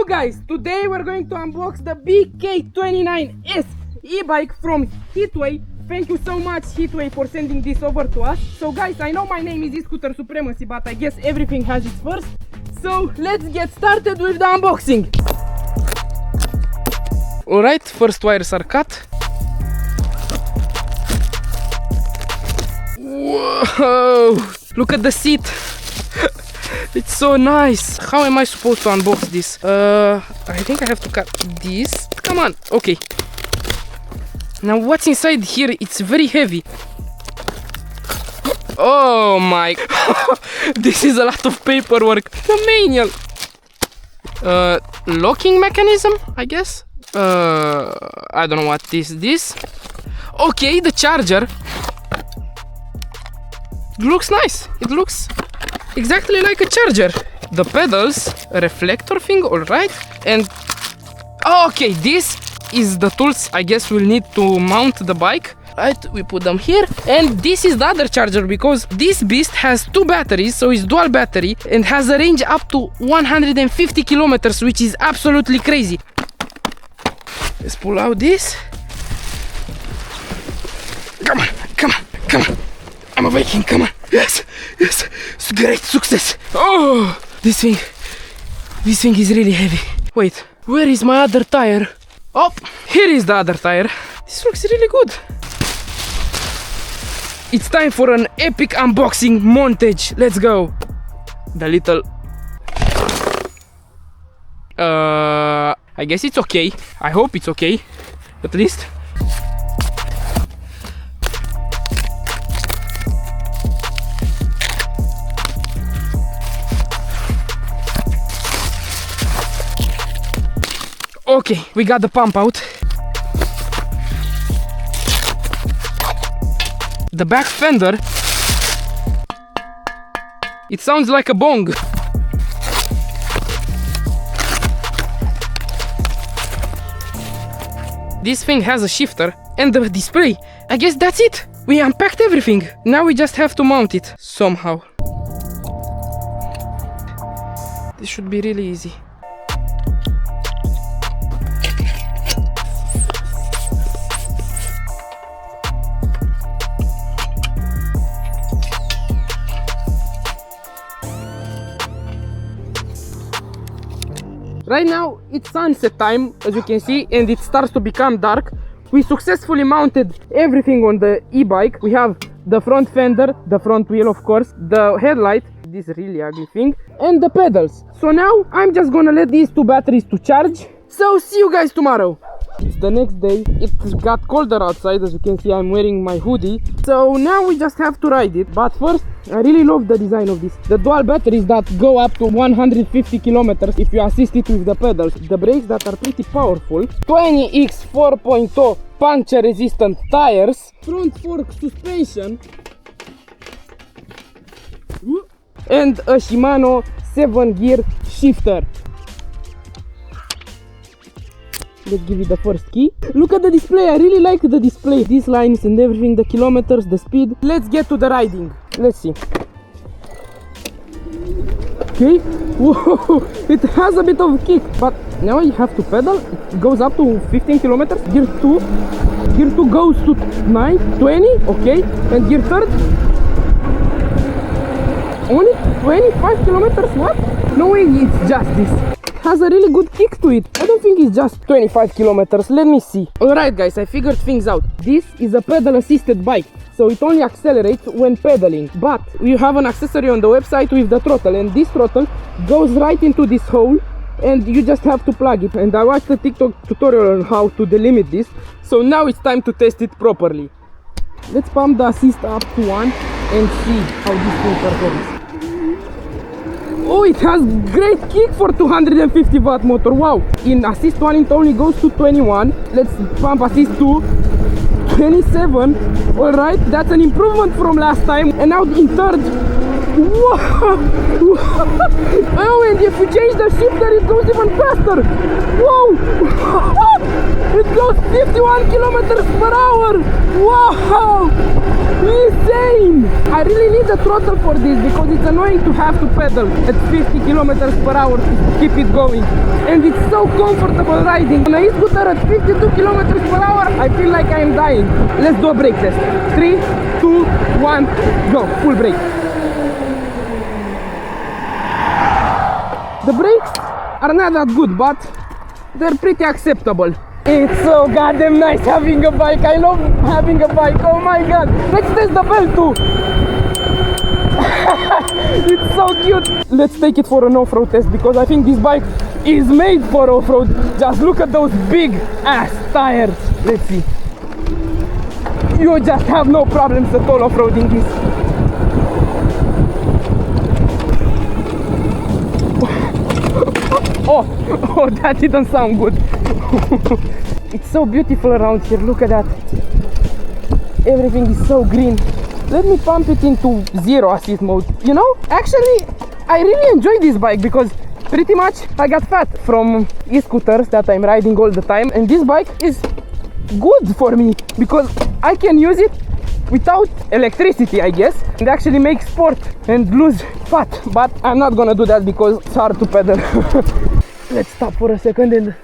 So guys, today we're going to unbox the BK29S e-bike from Heatway. Thank you so much Heatway for sending this over to us. So guys, I know my name is e-scooter supremacy, but I guess everything has its first. So let's get started with the unboxing. Alright, first wires are cut. Whoa! Look at the seat. It's so nice. How am I supposed to unbox this? I think I have to cut this. Come on. Okay. Now what's inside here? It's very heavy. Oh my. This is a lot of paperwork. The manual. Locking mechanism, I guess. I don't know what is this. Okay, the charger. It looks nice. It looks exactly like a charger. The pedals, a reflector thing, alright. And okay, this is the tools I guess we'll need to mount the bike. Right, we put them here. And this is the other charger because this beast has two batteries, so it's dual battery and has a range up to 150 kilometers, which is absolutely crazy. Let's pull out this. Come on, come on, come on. I'm awaking, come on. Yes, yes, it's great success. Oh, this thing is really heavy. Wait, where is my other tire? Oh, here is the other tire. This looks really good. It's time for an epic unboxing montage. Let's go. The little... I guess it's okay. I hope it's okay, at least. Okay, we got the pump out. The back fender. It sounds like a bong. This thing has a shifter and the display. I guess that's it. We unpacked everything. Now we just have to mount it somehow. This should be really easy. Right now it's sunset time, as you can see, and it starts to become dark. We successfully mounted everything on the e-bike. We have the front fender, the front wheel of course, the headlight, this really ugly thing, and the pedals. So now I'm just gonna let these two batteries to charge. So see you guys tomorrow. It's the next day. It got colder outside, as you can see I'm wearing my hoodie. So now we just have to ride it. But first, I really love the design of this. The dual batteries that go up to 150 kilometers if you assist it with the pedals. The brakes that are pretty powerful. 20x 4.0 puncture resistant tires. Front fork suspension. And a Shimano 7-gear shifter. Let's give it the first key. Look at the display, I really like the display. These lines and everything, the kilometers, the speed. Let's get to the riding. Let's see. Okay, whoa, it has a bit of kick, but now you have to pedal. It goes up to 15 kilometers. Gear 2 goes to 9, 20, okay. And gear 3, only 25 kilometers, what? No way, it's just this. Has a really good kick to it. I don't think it's just 25 kilometers. Let me see. Alright guys, I figured things out. This is a pedal assisted bike, so it only accelerates when pedaling. But you have an accessory on the website with the throttle, and this throttle goes right into this hole and you just have to plug it. And I watched a TikTok tutorial on how to delimit this, so now it's time to test it properly. Let's pump the assist up to 1 and see how this thing performs. Oh, it has great kick for 250 watt motor, wow. In assist 1 it only goes to 21. Let's pump assist 2, 27. Alright, that's an improvement from last time. And now in third, wow. Oh, and if you change the shifter it goes even faster. Whoa. It goes 51 kilometers per hour. Wow, insane. I really need a throttle for this because it's annoying to have to pedal at 50 kilometers per hour to keep it going. And it's so comfortable riding. On a e-scooter at 52 kilometers per hour, I feel like I am dying. Let's do a brake test. 3, 2, 1, go. Full brake. The brakes are not that good, but they're pretty acceptable. It's so goddamn nice having a bike. I love having a bike. Oh my god. Let's test the bell too. It's so cute. Let's take it for an off-road test because I think this bike is made for off-road. Just look at those big ass tires. Let's see. You just have no problems at all off-roading this. Oh, that didn't sound good. It's so beautiful around here. Look at that. Everything is so green. Let me pump it into zero assist mode. You know, actually, I really enjoy this bike because pretty much I got fat from e-scooters that I'm riding all the time. And this bike is good for me because I can use it without electricity, I guess, and actually make sport and lose fat. But I'm not gonna do that because it's hard to pedal. Let's stop for a second and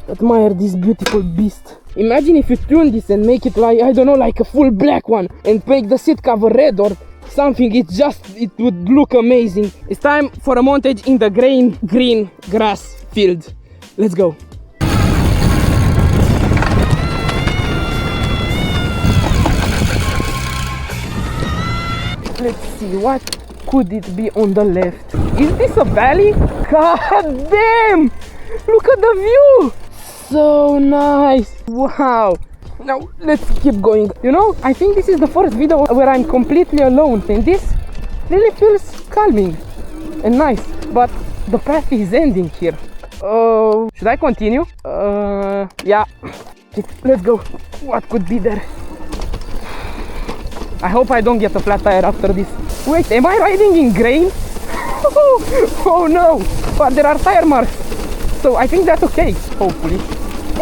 admire this beautiful beast. Imagine if you tune this and make it like, I don't know, like a full black one and make the seat cover red or something. It would look amazing. It's time for a montage in the green grass field. Let's go. Let's see, what could it be on the left? Is this a valley? God damn! Look at the view! So nice! Wow! Now let's keep going. You know, I think this is the first video where I'm completely alone and this really feels calming and nice. But the path is ending here. Should I continue? Yeah. Let's go. What could be there? I hope I don't get a flat tire after this. Wait, am I riding in grain? Oh no! But there are tire marks. So I think that's okay, hopefully.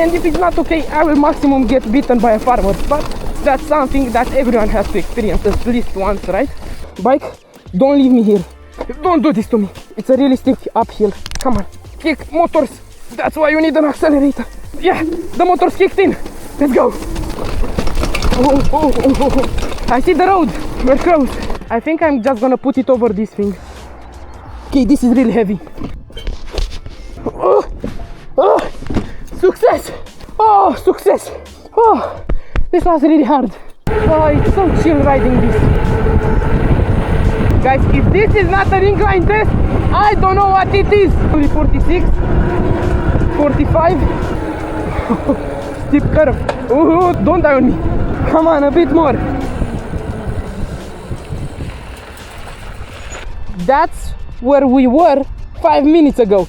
And if it's not okay, I will maximum get beaten by a farmer. But that's something that everyone has to experience at least once, right? Bike, don't leave me here. Don't do this to me. It's a really steep uphill. Come on, kick motors. That's why you need an accelerator. Yeah, the motors kicked in. Let's go. Oh. I see the road. We're close. I think I'm just gonna put it over this thing. Okay, this is really heavy. Success! Oh, success! Oh, this was really hard. Oh, it's so chill riding this. Guys, if this is not an incline test, I don't know what it is. Only 46, 45. Steep curve. Oh, don't die on me. Come on, a bit more. That's where we were 5 minutes ago.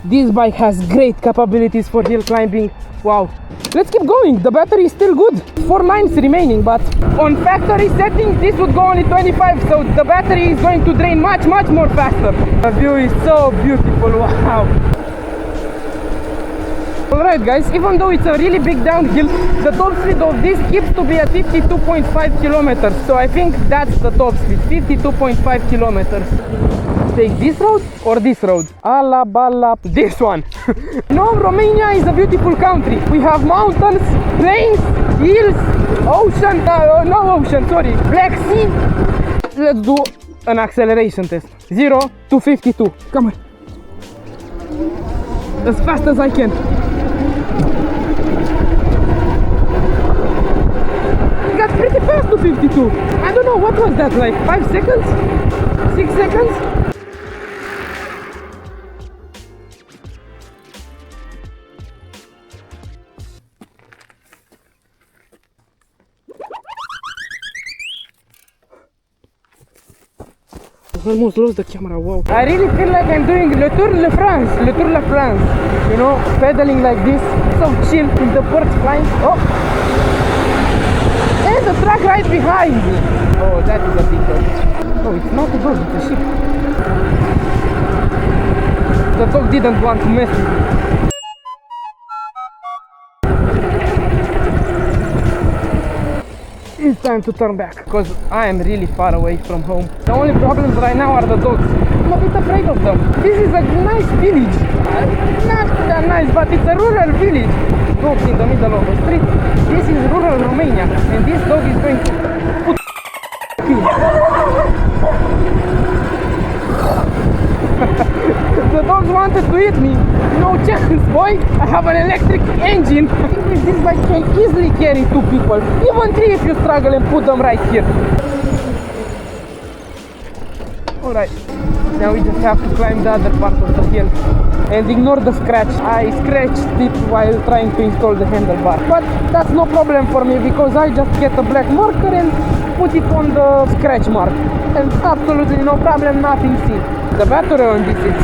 This bike has great capabilities for hill climbing. Wow. Let's keep going. The battery is still good. 4 lines remaining, but on factory settings this would go only 25, so the battery is going to drain much more faster. The view is so beautiful. Wow. Alright guys, even though it's a really big downhill, the top speed of this keeps to be at 52.5 kilometers. So I think that's the top speed, 52.5 kilometers. Take this road or this road? Alabala, this one. No, Romania is a beautiful country. We have mountains, plains, hills, ocean, no ocean, sorry, Black Sea. Let's do an acceleration test. 0 to 52. Come on. As fast as I can. Got pretty fast to 52. I don't know, what was that, like 5 seconds? 6 seconds? I almost lost the camera, wow. I really feel like I'm doing Le Tour de France, you know, pedaling like this, so chill with the birds flying. Oh! And the truck right behind me. Oh, that is a big dog. Oh, it's not a dog, it's a sheep. The dog didn't want to mess with me. It's time to turn back because I am really far away from home. The only problems right now are the dogs. I'm a bit afraid of them. This is a nice village. Not that nice, but it's a rural village. Dogs in the middle of the street. This is rural Romania, and this dog is going to put The dogs wanted to eat me. No chance, boy. I have an electric engine. This bike can easily carry 2 people, even 3 if you struggle and put them right here. Alright, now we just have to climb the other part of the hill and ignore the scratch. I scratched it while trying to install the handlebar, but that's no problem for me because I just get a black marker and put it on the scratch mark, and absolutely no problem, nothing seen. The battery on this is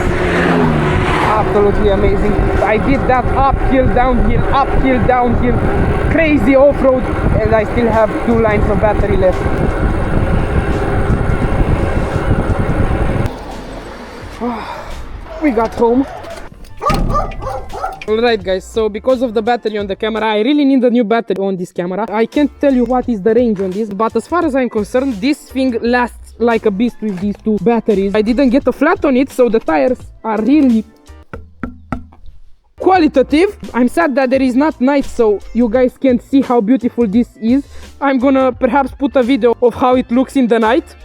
absolutely amazing. I did that uphill, downhill, crazy off-road, and I still have 2 lines of battery left. We got home. Alright guys, so because of the battery on the camera, I really need a new battery on this camera. I can't tell you what is the range on this, but as far as I'm concerned, this thing lasts like a beast with these 2 batteries. I didn't get a flat on it, so the tires are really qualitative. I'm sad that there is not night, so you guys can't see how beautiful this is. I'm gonna perhaps put a video of how it looks in the night.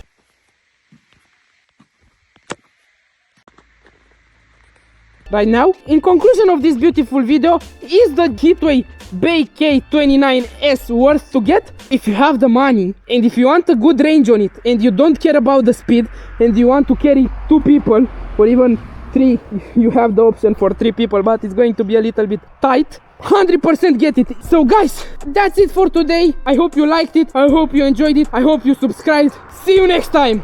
Right now, in conclusion of this beautiful video, is the Heatwave Bay K29S worth to get? If you have the money and if you want a good range on it and you don't care about the speed and you want to carry 2 people or even 3, you have the option for 3 people, but it's going to be a little bit tight. 100% get it. So guys, that's it for today. I hope you liked it. I hope you enjoyed it. I hope you subscribed. See you next time.